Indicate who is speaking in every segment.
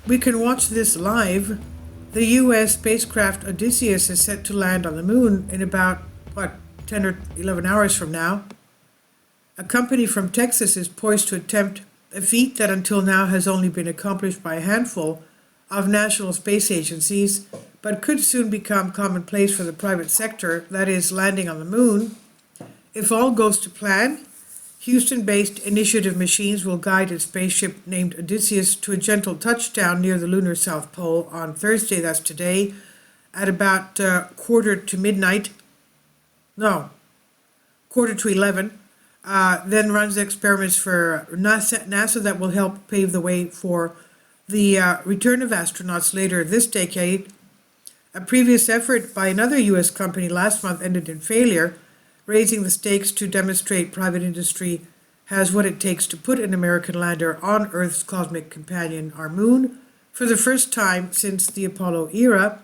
Speaker 1: We can watch this live. The U.S. spacecraft Odysseus is set to land on the moon in about, 10 or 11 hours from now. A company from Texas is poised to attempt a feat that until now has only been accomplished by a handful of national space agencies, but could soon become commonplace for the private sector, that is, landing on the moon. If all goes to plan, Houston-based Initiative Machines will guide its spaceship named Odysseus to a gentle touchdown near the lunar South Pole on Thursday, that's today, at about quarter to midnight. No, quarter to 11. Then runs experiments for NASA that will help pave the way for the return of astronauts later this decade. A previous effort by another U.S. company last month ended in failure, raising the stakes to demonstrate private industry has what it takes to put an American lander on Earth's cosmic companion, our moon, for the first time since the Apollo era.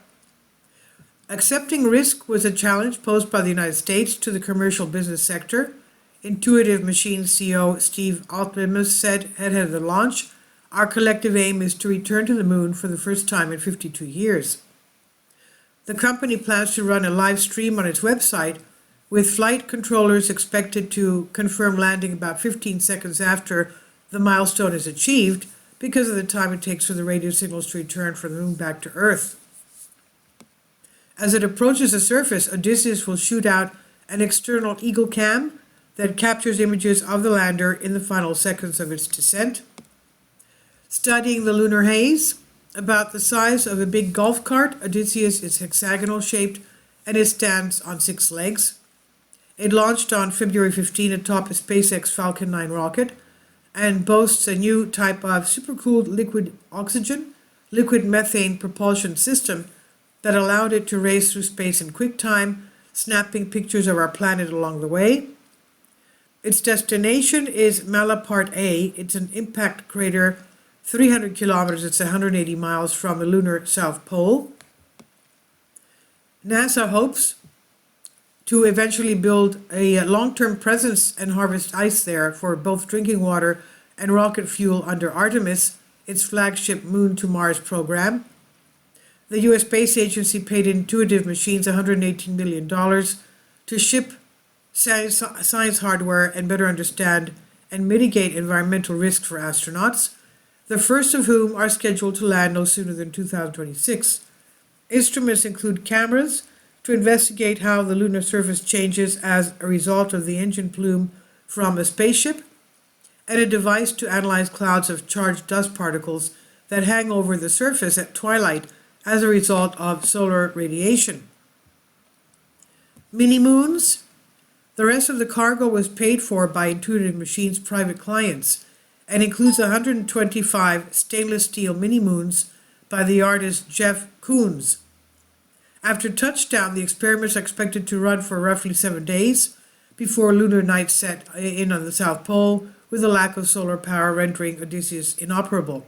Speaker 1: Accepting risk was a challenge posed by the United States to the commercial business sector. Intuitive Machines CEO Steve Altman said ahead of the launch, "Our collective aim is to return to the moon for the first time in 52 years." The company plans to run a live stream on its website, with flight controllers expected to confirm landing about 15 seconds after the milestone is achieved because of the time it takes for the radio signals to return from the moon back to Earth. As it approaches the surface, Odysseus will shoot out an external Eagle cam that captures images of the lander in the final seconds of its descent. Studying the lunar haze, about the size of a big golf cart, Odysseus is hexagonal shaped and it stands on 6 legs. It launched on February 15 atop a SpaceX Falcon 9 rocket and boasts a new type of supercooled liquid methane propulsion system that allowed it to race through space in quick time, snapping pictures of our planet along the way. Its destination is Malaparte A. It's an impact crater, 300 kilometers, it's 180 miles from the lunar South Pole. NASA hopes to eventually build a long-term presence and harvest ice there for both drinking water and rocket fuel under Artemis, its flagship Moon to Mars program. The U.S. Space Agency paid Intuitive Machines $118 million to ship science hardware and better understand and mitigate environmental risks for astronauts, the first of whom are scheduled to land no sooner than 2026. Instruments include cameras to investigate how the lunar surface changes as a result of the engine plume from a spaceship, and a device to analyze clouds of charged dust particles that hang over the surface at twilight as a result of solar radiation. Mini-moons. The rest of the cargo was paid for by Intuitive Machines' private clients and includes 125 stainless steel mini-moons by the artist Jeff Koons. After touchdown, the experiments are expected to run for roughly 7 days before lunar night set in on the South Pole, with a lack of solar power rendering Odysseus inoperable.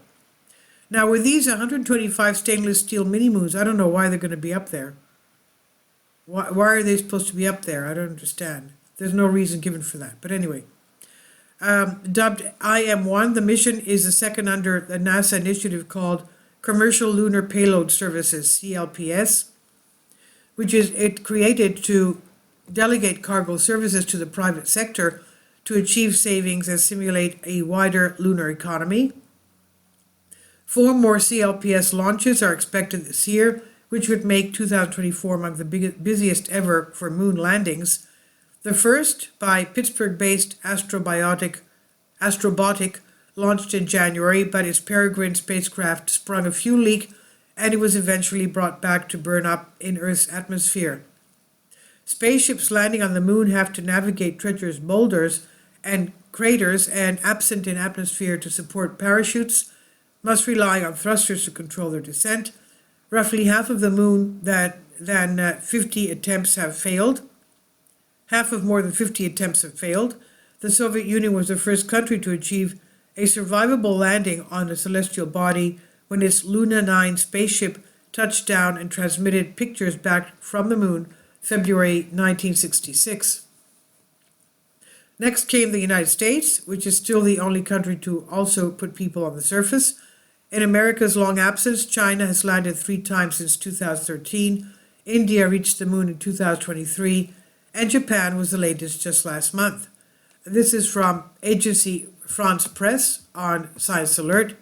Speaker 1: Now, with these 125 stainless steel mini-moons, I don't know why they're going to be up there. Why are they supposed to be up there? I don't understand. There's no reason given for that. But anyway, dubbed IM-1, the mission is the second under the NASA initiative called Commercial Lunar Payload Services, CLPS, which is it created to delegate cargo services to the private sector to achieve savings and simulate a wider lunar economy. 4 more CLPS launches are expected this year, which would make 2024 among the busiest ever for moon landings. The first, by Pittsburgh-based Astrobotic, launched in January, but its Peregrine spacecraft sprung a fuel leak and it was eventually brought back to burn up in Earth's atmosphere. Spaceships landing on the moon have to navigate treacherous boulders and craters, and absent in atmosphere to support parachutes, must rely on thrusters to control their descent. Roughly half of the moon than 50 attempts have failed. Half of more than 50 attempts have failed. The Soviet Union was the first country to achieve a survivable landing on a celestial body when its Luna 9 spaceship touched down and transmitted pictures back from the moon, February 1966. Next came the United States, which is still the only country to also put people on the surface. In America's long absence, China has landed 3 times since 2013, India reached the moon in 2023, and Japan was the latest just last month. This is from Agency France Presse on Science Alert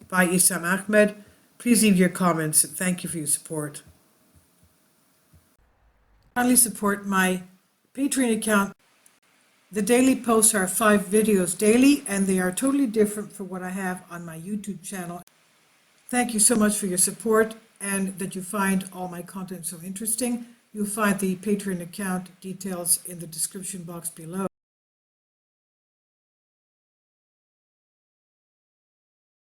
Speaker 1: by Issam Ahmed. Please leave your comments. Thank you for your support. Kindly support my Patreon account. The daily posts are 5 videos daily, and they are totally different from what I have on my YouTube channel. Thank you so much for your support and that you find all my content so interesting. You'll find the Patreon account details in the description box below.